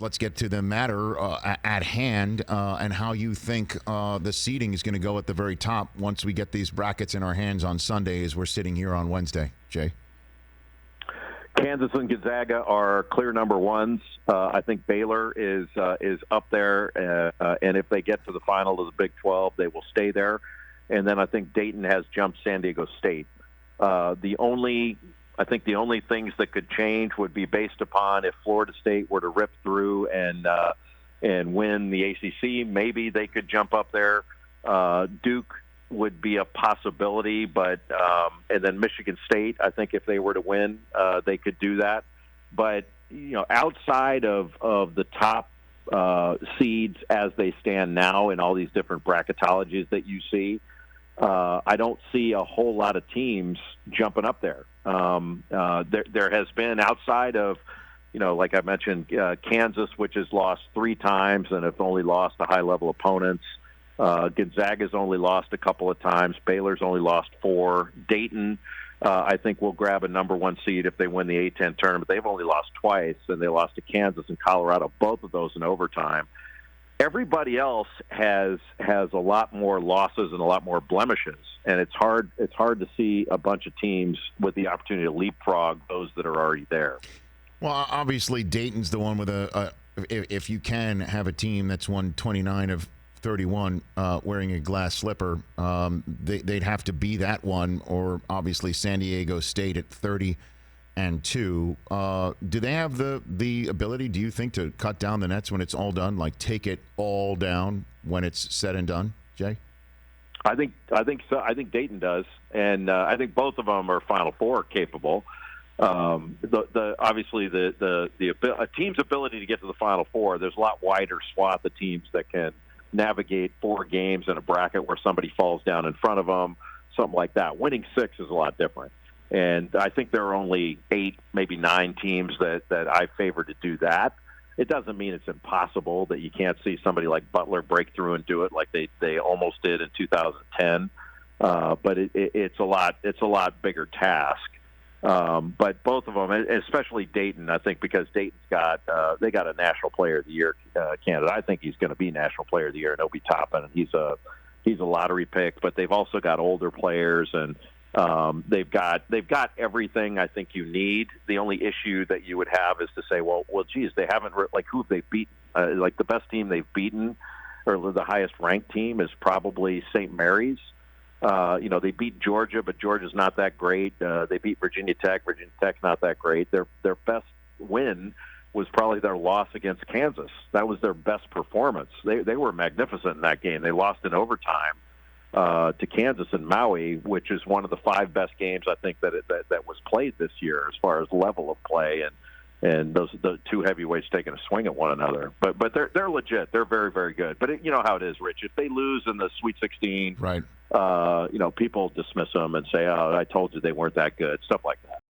let's get to the matter at hand and how you think the seeding is going to go at the very top once we get these brackets in our hands on Sunday as we're sitting here on Wednesday. Jay? Kansas and Gonzaga are clear number ones. I think Baylor is up there, and if they get to the final of the Big 12, they will stay there. And then I think Dayton has jumped San Diego State. I think the only things that could change would be based upon if Florida State were to rip through and win the ACC. Maybe they could jump up there. Duke would be a possibility, but and then Michigan State, I think if they were to win, they could do that. But outside of the top seeds as they stand now in all these different bracketologies that you see, I don't see a whole lot of teams jumping up there. There has been outside of, like I mentioned, Kansas, which has lost 3 times and have only lost to high-level opponents. Gonzaga's only lost a couple of times. Baylor's only lost 4. Dayton, I think, will grab a number 1 seed if they win the A-10 tournament. They've only lost twice, and they lost to Kansas and Colorado, both of those in overtime. Everybody else has a lot more losses and a lot more blemishes, and it's hard to see a bunch of teams with the opportunity to leapfrog those that are already there. Well, obviously Dayton's the one with if you can have a team that's won 29 of 31 wearing a glass slipper, they'd have to be that one, or obviously San Diego State at 30-2. Do they have the ability, do you think, to cut down the nets when it's all done, like take it all down when it's said and done, Jay? I think so. I think Dayton does, and I think both of them are Final Four capable. Obviously a team's ability to get to the Final Four, there's a lot wider swath of teams that can navigate 4 games in a bracket where somebody falls down in front of them, something like that. Winning 6 is a lot different. And I think there are only 8, maybe 9 teams that I favor to do that. It doesn't mean it's impossible that you can't see somebody like Butler break through and do it like they almost did in 2010. But it's a lot bigger task. But both of them, especially Dayton, I think, because Dayton's got they got a National Player of the Year candidate. I think he's going to be National Player of the Year, and Obi Toppin. He's a lottery pick, but they've also got older players, and they've got everything I think you need. The only issue that you would have is to say, well, geez, they haven't who have they beaten? Like the best team they've beaten, or the highest ranked team, is probably St. Mary's. They beat Georgia, but Georgia's not that great. They beat Virginia Tech. Virginia Tech's not that great. Their best win was probably their loss against Kansas. That was their best performance. They were magnificent in that game. They lost in overtime to Kansas and Maui, which is one of the 5 best games I think that was played this year as far as level of play, and the 2 heavyweights taking a swing at one another. But they're legit. They're very, very good. But you know how it is, Rich. If they lose in the Sweet 16, right? People dismiss them and say, "Oh, I told you they weren't that good," stuff like that.